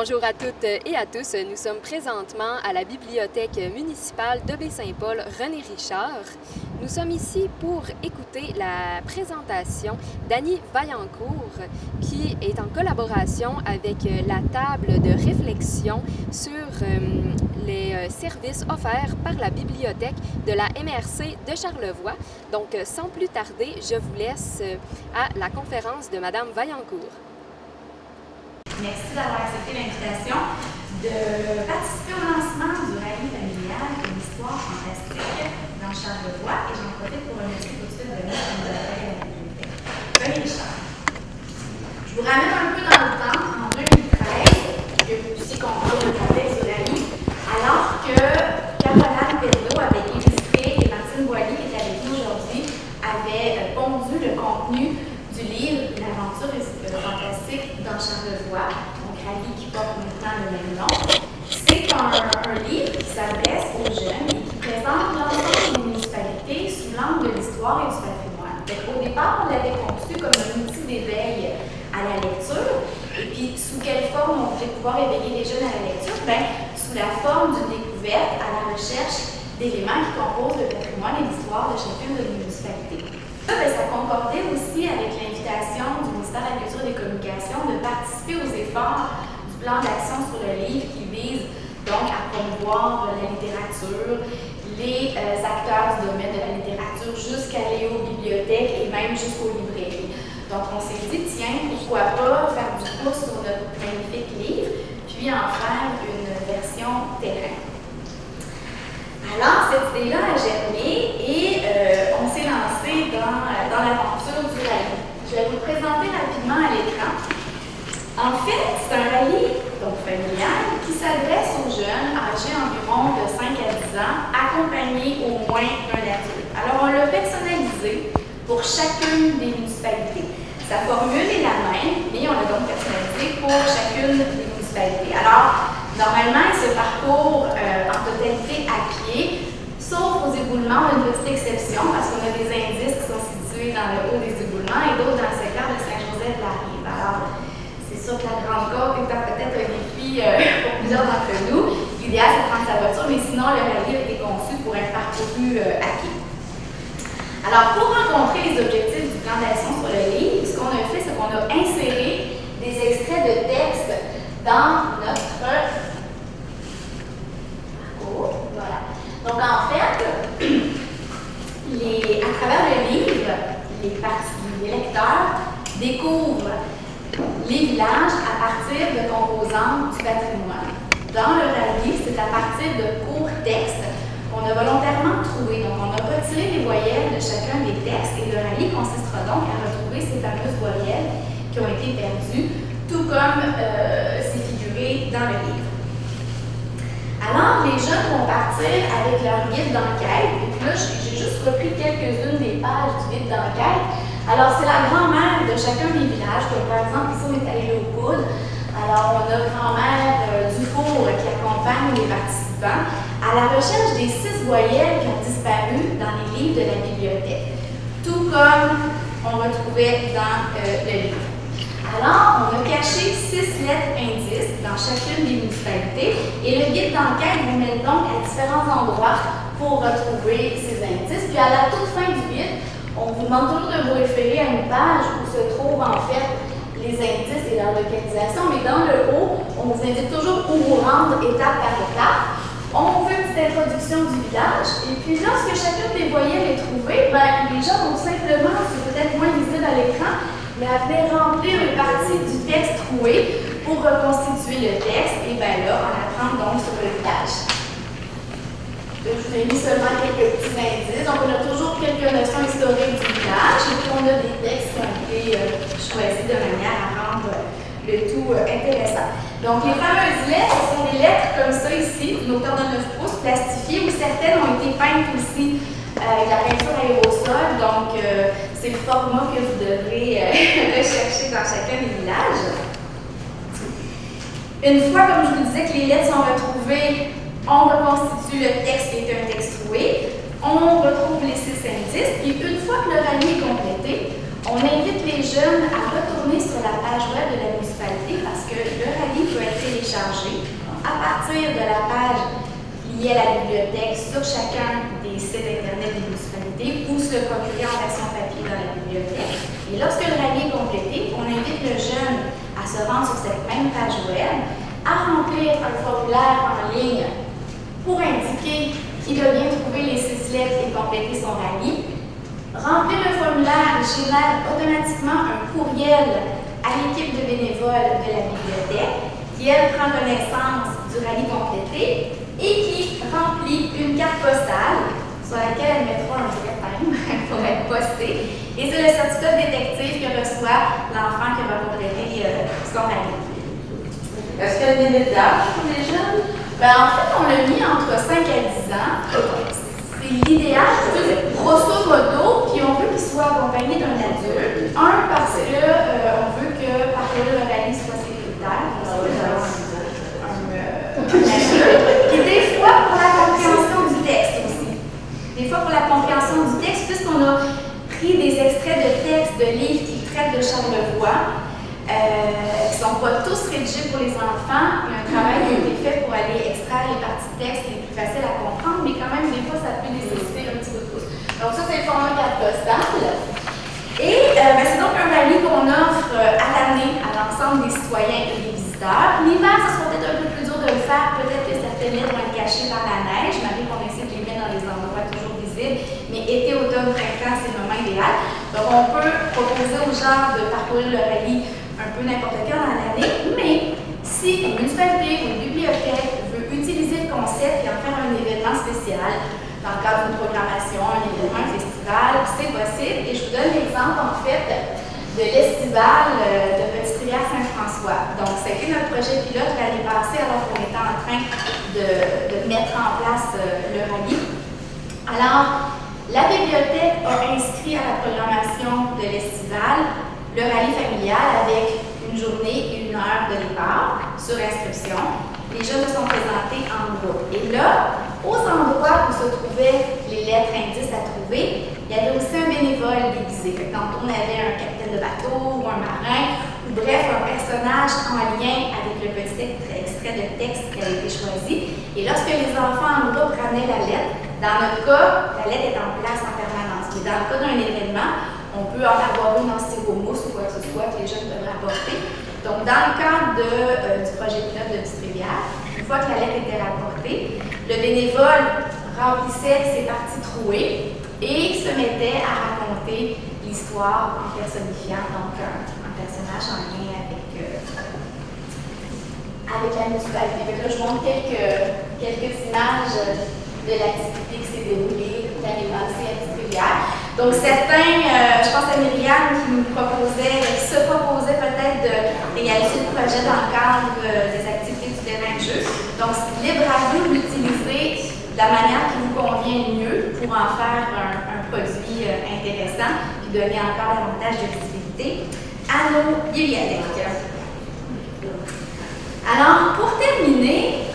Bonjour à toutes et à tous. Nous sommes présentement à la bibliothèque municipale de Baie-Saint-Paul René Richard. Nous sommes ici pour écouter la présentation d'Annie Vaillancourt qui est en collaboration avec la table de réflexion sur les services offerts par la bibliothèque de la MRC de Charlevoix. Donc, sans plus tarder, je vous laisse à la conférence de Madame Vaillancourt. Merci d'avoir accepté l'invitation de participer au lancement du rallye familial de l'histoire fantastique dans Charlevoix et j'en profite pour remercier tout de suite de mettre de la bibliothèque. René Richard. Je vous ramène un peu dans le temps, en 2013, que vous puissiez comprendre le contexte du rallye, alors que Caroline Pedro avait illustré et Martine Boilly, qui est avec nous aujourd'hui, avait pondu le contenu du livre L'aventure fantastique dans Charlevoix, donc rallye qui porte maintenant le même nom. C'est un livre qui s'adresse aux jeunes et qui présente l'ensemble des municipalités sous l'angle de l'histoire et du patrimoine. Donc, au départ, on l'avait conçu comme un outil d'éveil à la lecture. Et puis, sous quelle forme on pouvait pouvoir éveiller les jeunes à la lecture? Sous la forme d'une découverte à la recherche d'éléments qui composent le patrimoine et l'histoire de chacune de nos municipalités. Ça concordait aussi avec l'invitation du ministère de la Culture et des Communications de participer aux efforts du plan d'action sur le livre qui vise donc à promouvoir la littérature, les acteurs du domaine de la littérature jusqu'à aux bibliothèques et même jusqu'aux librairies. Donc on s'est dit, tiens, pourquoi pas faire du pouce sur notre magnifique livre, puis en faire une version terrain. Alors, cette idée-là a germé et on s'est lancé dans l'aventure du rallye. Je vais vous le présenter rapidement à l'écran. En fait, c'est un rallye donc familial qui s'adresse aux jeunes âgés environ de 5 à 10 ans, accompagnés au moins d'un adulte. Alors, on l'a personnalisé pour chacune des municipalités. Sa formule est la même, mais on l'a donc personnalisé pour chacune des municipalités. Alors, normalement, ce parcours en totalité à pied, sauf aux éboulements, une petite exception, parce qu'on a des indices qui sont situés dans le haut des éboulements et d'autres dans le secteur de Saint-Joseph-de-la-Rive. Alors, c'est sûr que la Grande Côte étant peut-être un défi pour plusieurs d'entre nous, l'idéal c'est de prendre sa voiture, mais sinon, le rallye a été conçu pour être parcouru à pied. Alors, pour rencontrer les objectifs du plan d'action sur le livre, ce qu'on a fait, c'est qu'on a inséré des extraits de texte dans notre parcours. Voilà. Donc, en fait, à travers le livre, les lecteurs découvrent les villages à partir de composantes du patrimoine. Dans le rallye, c'est à partir de courts textes qu'on a volontairement trouvés. Donc, on a retiré les voyelles de chacun des textes et le rallye consistera donc à retrouver ces fameuses voyelles qui ont été perdues, tout comme c'est figuré dans le livre. Alors, les jeunes vont partir avec leur guide d'enquête. Et puis là, j'ai juste repris quelques-unes des pages du guide d'enquête. Alors, c'est la grand-mère de chacun des villages. Donc, par exemple, ici, on est allé au Coude. Alors, on a grand-mère Dufour qui accompagne les participants à la recherche des 6 voyelles qui ont disparu dans les livres de la bibliothèque. Tout comme on retrouvait dans le livre. Alors, on a caché 6 lettres indices dans chacune des municipalités et le guide d'enquête vous mène donc à différents endroits pour retrouver ces indices. Puis à la toute fin du guide, on vous demande toujours de vous référer à une page où se trouvent en fait les indices et leur localisation, mais dans le haut, on vous indique toujours où vous rendre étape par étape. On fait une petite introduction du village et puis lorsque chacune des voyelles est trouvée, les gens vont simplement, c'est peut-être moins visible à l'écran, mais à venir remplir une partie du texte troué pour reconstituer le texte et là, on apprend donc sur le village. Je vous ai mis seulement quelques petits indices. Donc, on a toujours quelques notions historiques du village et puis on a des textes qui ont été choisis de manière à rendre le tout intéressant. Donc, les fameuses lettres, ce sont des lettres comme ça ici, d'une hauteur de 9 pouces, plastifiées, où certaines ont été peintes aussi avec la peinture aérosol. Donc, c'est le format que vous devrez rechercher dans chacun des villages. Une fois, comme je vous disais, que les lettres sont retrouvées, on reconstitue le texte qui est un texte troué, on retrouve les 6 indices, et une fois que le rallye est complété, on invite les jeunes à retourner sur la page web de la municipalité parce que le rallye peut être téléchargé lié à la bibliothèque sur chacun des sites Internet des municipalités ou se le procurer en version papier dans la bibliothèque. Et lorsque le rallye est complété, on invite le jeune à se rendre sur cette même page web, à remplir un formulaire en ligne pour indiquer qu'il a bien trouvé les 6 lettres et compléter son rallye. Remplir le formulaire génère automatiquement un courriel à l'équipe de bénévoles de la bibliothèque qui, elle, prend connaissance du rallye complété et qui remplit une carte postale sur laquelle elle mettra un vrai thème pour être postée. Et c'est le certificat de détective que reçoit l'enfant qui va compléter son rallye. Est-ce qu'il y a une limite d'âge pour les jeunes? En fait, on l'a mis entre 5 à 10 ans. C'est l'idéal, grosso modo, puis on veut qu'il soit accompagné d'un adulte. Un, parce que on veut que parcourir le rallye soit sécuritaire. Puis des fois pour la compréhension du texte aussi. Des fois pour la compréhension du texte, puisqu'on a pris des extraits de textes de livres qui traitent de Charlevoix, qui ne sont pas tous rédigés pour les enfants. Il y a un travail qui a été fait pour aller extraire les parties de texte les plus faciles à comprendre, mais quand même, des fois, ça peut nécessiter un petit peu de pouce. Donc ça, c'est le format carte postale. Et c'est donc un rallye qu'on offre à l'année à l'ensemble des citoyens et des visiteurs. L'hiver, ça sera peut-être un peu plus dur de le faire. Peut-être que certaines lettres vont être cachées par la neige, malgré qu'on essaie de les mettre dans des endroits toujours visibles. Mais été, automne, printemps, c'est le moment idéal. Donc on peut proposer aux gens de parcourir le rallye un peu n'importe quand dans l'année, mais si une municipalité ou une bibliothèque veut utiliser le concept et en faire un événement spécial, dans le cadre d'une programmation, un événement, un festival, c'est possible. Et je vous donne l'exemple, en fait, de l'estival de Petite-Rivière-Saint-François. Donc, c'était notre projet pilote l'année passée, alors qu'on était en train de mettre en place le rallye. Alors, la bibliothèque a inscrit à la programmation de l'estival le rallye familial avec une journée et 1 heure de départ sur inscription. Les jeunes se sont présentés en groupe. Et là, aux endroits où se trouvaient les lettres indices à trouver, il y avait aussi un bénévole déguisé. Donc, on avait un capitaine de bateau ou un marin, ou bref, un personnage en lien avec le petit extrait de texte qui avait été choisi. Et lorsque les enfants en groupe ramenaient la lettre, dans notre cas, la lettre est en place en permanence. Mais dans le cas d'un événement, on peut en avoir une en styromousse ou quoi que ce soit que les jeunes peuvent rapporter. Donc, dans le cadre du projet pilote de Petite-Rivière, une fois que la lettre était rapportée, le bénévole remplissait ses parties trouées et se mettait à raconter l'histoire en personnifiant donc un personnage en lien avec la municipalité. Donc là, je montre quelques images de l'activité qui s'est déroulée l'année passée à Petite-Rivière. Donc certains, je pense à Myriam qui nous se proposait peut-être de réaliser le projet dans le cadre des activités du terrain de jeu. Donc libre à vous d'utiliser de la manière qui vous convient le mieux pour en faire un produit intéressant et donner encore davantage de visibilité à nos bibliothèques. Alors pour terminer,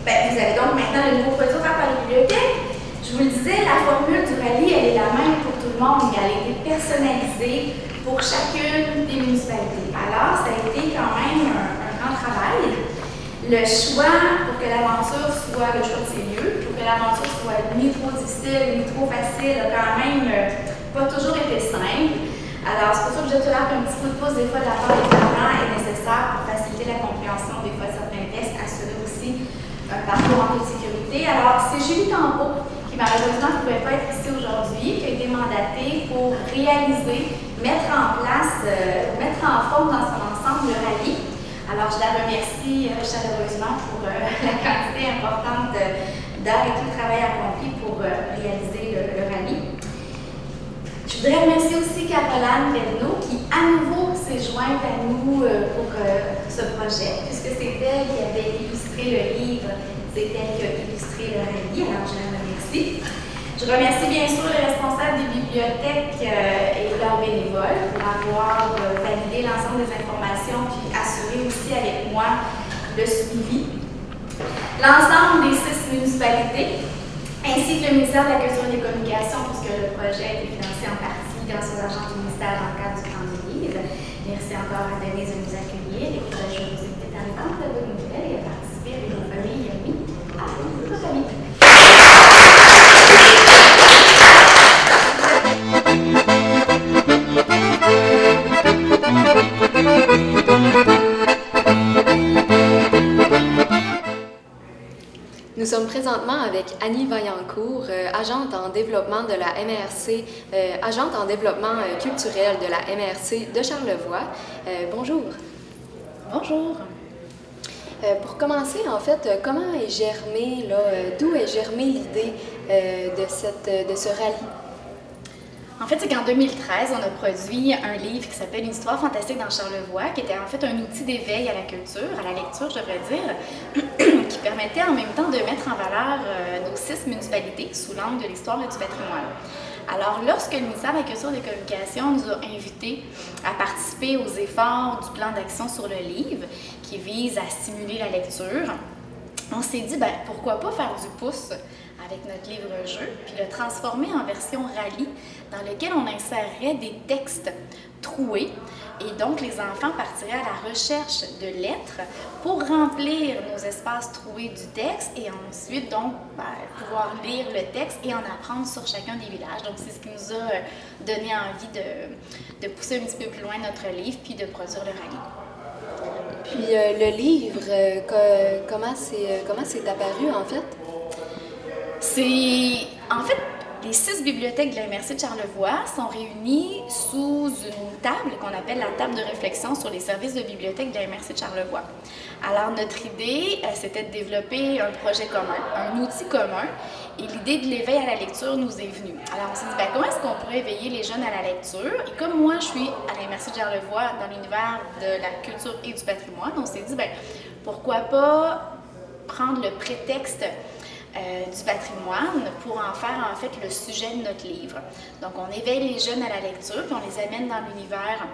vous avez donc maintenant le nouveau produit offert par la bibliothèque. Je vous le disais, la formule du rallye, elle est la même pour tout le monde, mais elle a été personnalisée pour chacune des municipalités. Alors, ça a été quand même un grand travail. Le choix, pour que l'aventure soit le choix de ses lieux, pour que l'aventure soit ni trop difficile, ni trop facile, a quand même pas toujours été simple. Alors, c'est pour ça que je te lève un petit coup de pouce des fois de la part des parents est nécessaire pour faciliter la compréhension des fois de certains textes, assurer aussi un parcours en toute sécurité. Alors, c'est Julie Tampeau, qui malheureusement ne pouvait pas être ici aujourd'hui, qui a été mandatée pour réaliser, mettre en place, mettre en forme dans son ensemble le rallye. Alors, je la remercie chaleureusement pour la quantité importante d'heures et tout le travail accompli pour réaliser le rallye. Je voudrais remercier aussi Caroline Pernaud qui, à nouveau, s'est jointe à nous pour ce projet, puisque c'est elle qui avait illustré le livre, c'est elle qui a illustré le rallye, alors je la remercie. Je remercie bien sûr les responsables des bibliothèques et leurs bénévoles pour avoir validé l'ensemble des informations puis assuré aussi avec moi le suivi. L'ensemble des 6 municipalités, ainsi que le ministère de la Culture et des Communications, puisque le projet a été financé en partie grâce aux agents du ministère dans le cadre du Grand du Livre. Merci encore à Denise de nous accueillir et je vous invite à répondre de vos nouvelles et à participer avec vos familles et amis à toute la famille. Nous sommes présentement avec Annie Vaillancourt, agente en développement de la MRC, agente en développement culturel de la MRC de Charlevoix. Bonjour. Bonjour. Pour commencer, en fait, comment est germée, d'où est germée l'idée de ce rallye? En fait, c'est qu'en 2013, on a produit un livre qui s'appelle Une histoire fantastique dans Charlevoix, qui était en fait un outil d'éveil à la culture, à la lecture, je devrais dire, qui permettait en même temps de mettre en valeur nos 6 municipalités sous l'angle de l'histoire et du patrimoine. Alors, lorsque le ministère de la Culture et des Communications nous a invités à participer aux efforts du plan d'action sur le livre, qui vise à stimuler la lecture, on s'est dit, pourquoi pas faire du pouce avec notre livre-jeu, puis le transformer en version rallye, dans lequel on insérerait des textes troués, et donc les enfants partiraient à la recherche de lettres pour remplir nos espaces troués du texte, et ensuite donc pouvoir lire le texte et en apprendre sur chacun des villages. Donc c'est ce qui nous a donné envie de pousser un petit peu plus loin notre livre, puis de produire le rallye. Puis le livre, comment c'est apparu en fait? En fait, les 6 bibliothèques de la MRC de Charlevoix sont réunies sous une table qu'on appelle la table de réflexion sur les services de bibliothèque de la MRC de Charlevoix. Alors, notre idée, c'était de développer un projet commun, un outil commun, et l'idée de l'éveil à la lecture nous est venue. Alors, on s'est dit, comment est-ce qu'on pourrait éveiller les jeunes à la lecture? Et comme moi, je suis à la MRC de Charlevoix dans l'univers de la culture et du patrimoine, on s'est dit, pourquoi pas prendre le prétexte du patrimoine pour en faire en fait le sujet de notre livre. Donc on éveille les jeunes à la lecture, puis on les amène dans l'univers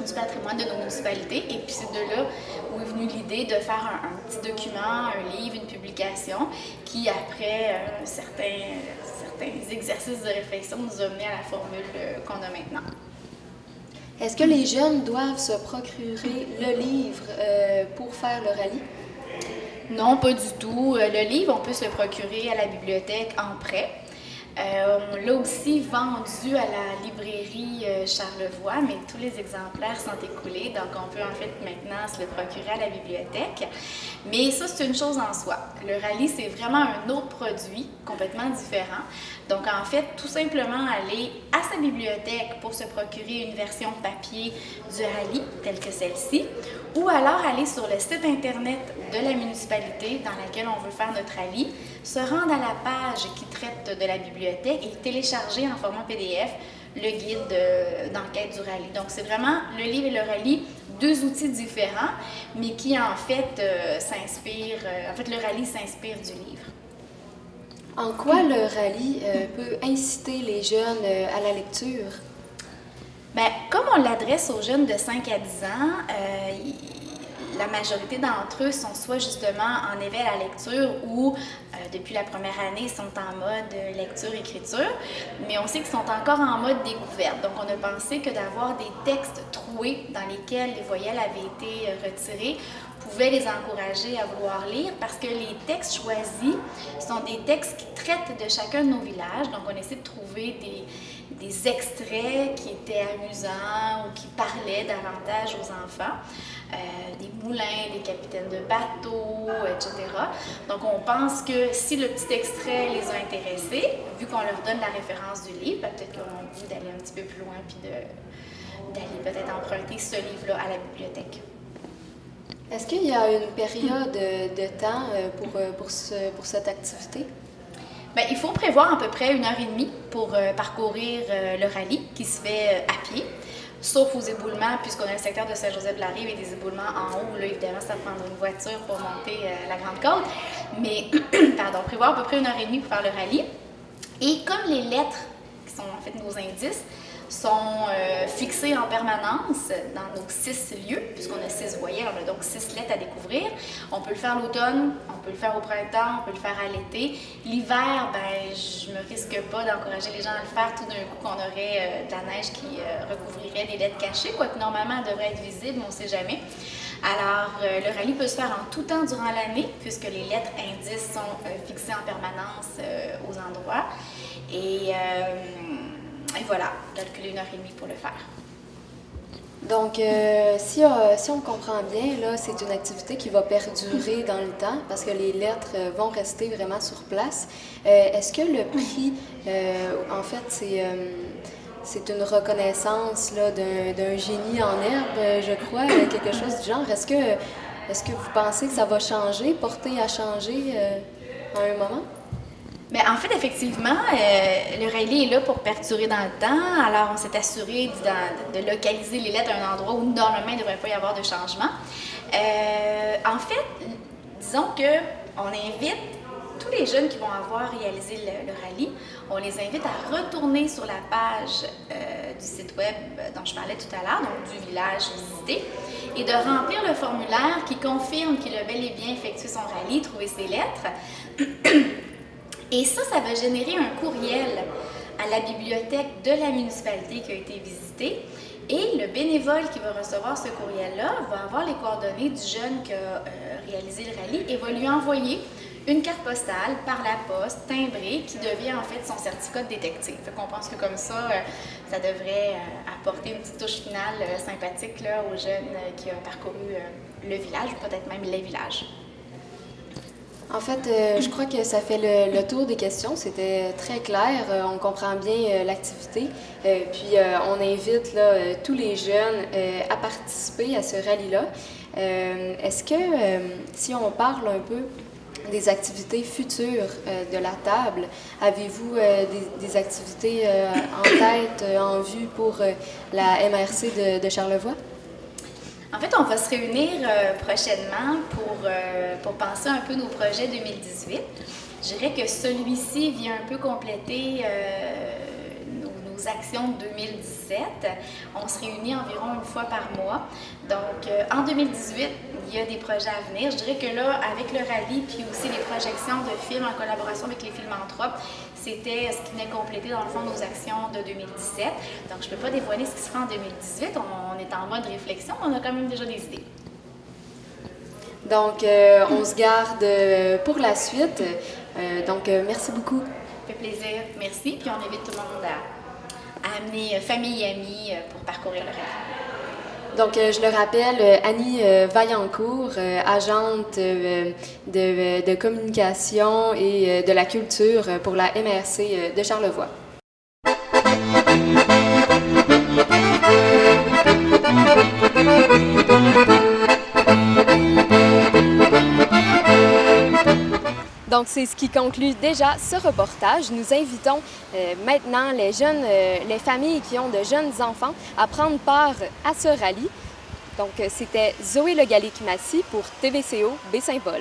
du patrimoine de nos municipalités, et puis c'est de là où est venue l'idée de faire un petit document, un livre, une publication qui après certains exercices de réflexion nous a mené à la formule qu'on a maintenant. Est-ce que les jeunes doivent se procurer le livre pour faire le rallye? Non, pas du tout. Le livre, on peut se le procurer à la bibliothèque en prêt. On l'a aussi vendu à la librairie Charlevoix, mais tous les exemplaires sont écoulés, donc on peut en fait maintenant se le procurer à la bibliothèque. Mais ça, c'est une chose en soi. Le rallye, c'est vraiment un autre produit complètement différent. Donc en fait, tout simplement aller à sa bibliothèque pour se procurer une version papier du rallye, telle que celle-ci, ou alors aller sur le site internet de la municipalité dans laquelle on veut faire notre rallye, se rendre à la page qui traite de la bibliothèque et télécharger en format PDF le guide d'enquête du rallye. Donc c'est vraiment le livre et le rallye, 2 outils différents, mais qui en fait s'inspirent, le rallye s'inspire du livre. En quoi le rallye peut inciter les jeunes à la lecture? Comme on l'adresse aux jeunes de 5 à 10 ans, la majorité d'entre eux sont soit justement en éveil à la lecture ou depuis la première année sont en mode lecture-écriture, mais on sait qu'ils sont encore en mode découverte. Donc on a pensé que d'avoir des textes troués dans lesquels les voyelles avaient été retirées pouvait les encourager à vouloir lire, parce que les textes choisis sont des textes qui traitent de chacun de nos villages. Donc on essaie de trouver des extraits qui étaient amusants ou qui parlaient davantage aux enfants, des moulins, des capitaines de bateaux, etc. Donc on pense que si le petit extrait les a intéressés, vu qu'on leur donne la référence du livre, peut-être qu'ils auront envie d'aller un petit peu plus loin puis d'aller peut-être emprunter ce livre-là à la bibliothèque. Est-ce qu'il y a une période de temps pour cette activité? Il faut prévoir à peu près 1h30 pour parcourir le rallye qui se fait à pied, sauf aux éboulements, puisqu'on a le secteur de Saint-Joseph-de-la-Rive et des éboulements en haut. Là, évidemment, ça prendra une voiture pour monter la Grande Côte. Mais, prévoir à peu près 1h30 pour faire le rallye. Et comme les lettres qui sont en fait nos indices, sont fixés en permanence dans nos 6 lieux, puisqu'on a 6 voyelles, on a donc 6 lettres à découvrir. On peut le faire l'automne, on peut le faire au printemps, on peut le faire à l'été. L'hiver, ben, je me risque pas d'encourager les gens à le faire tout d'un coup qu'on aurait de la neige qui recouvrirait des lettres cachées, quoique normalement elle devrait être visible, on ne sait jamais. Alors, le rallye peut se faire en tout temps durant l'année, puisque les lettres indices sont fixées en permanence aux endroits. Et voilà, calculer 1h30 pour le faire. Donc, si on comprend bien, là, c'est une activité qui va perdurer dans le temps parce que les lettres vont rester vraiment sur place. Est-ce que le prix, en fait, c'est une reconnaissance là, d'un génie en herbe, je crois, quelque chose du genre. Est-ce que vous pensez que ça va changer, porter à changer à un moment? Bien, en fait, effectivement, le rallye est là pour perdurer dans le temps. Alors, on s'est assuré de localiser les lettres à un endroit où normalement il ne devrait pas y avoir de changement. En fait, disons qu'on invite tous les jeunes qui vont avoir réalisé le rallye, on les invite à retourner sur la page du site web dont je parlais tout à l'heure, donc du village visité, et de remplir le formulaire qui confirme qu'il a bel et bien effectué son rallye, trouvé ses lettres. Et ça va générer un courriel à la bibliothèque de la municipalité qui a été visitée. Et le bénévole qui va recevoir ce courriel-là va avoir les coordonnées du jeune qui a réalisé le rallye et va lui envoyer une carte postale par la poste, timbrée, qui devient en fait son certificat de détective. Fait qu'on pense que comme ça, ça devrait apporter une petite touche finale sympathique là, aux jeunes qui ont parcouru le village, ou peut-être même les villages. En fait, je crois que ça fait le tour des questions. C'était très clair. On comprend bien l'activité. Puis, on invite là, tous les jeunes à participer à ce rallye-là. Est-ce que, si on parle un peu des activités futures de la table, avez-vous des activités en tête, en vue pour la MRC de Charlevoix? En fait, on va se réunir prochainement pour penser un peu nos projets 2018. Je dirais que celui-ci vient un peu compléter nos actions de 2017. On se réunit environ une fois par mois. Donc, en 2018, il y a des projets à venir. Je dirais que là, avec le rallye, puis aussi les projections de films en collaboration avec les Filmanthropes, c'était ce qui venait compléter dans le fond nos actions de 2017. Donc, je ne peux pas dévoiler ce qui se fera en 2018. On est en mode réflexion, on a quand même déjà des idées. Donc, on se garde pour la suite. Donc, merci beaucoup. Ça fait plaisir. Merci. Puis, on invite tout le monde à amener famille et amis pour parcourir le rallye. Donc, je le rappelle, Annie Vaillancourt, agente de communication et de la culture pour la MRC de Charlevoix. Donc, c'est ce qui conclut déjà ce reportage. Nous invitons maintenant les jeunes, les familles qui ont de jeunes enfants à prendre part à ce rallye. Donc, c'était Zoé Le Gallec-Massy pour TVCO Baie-Saint-Paul.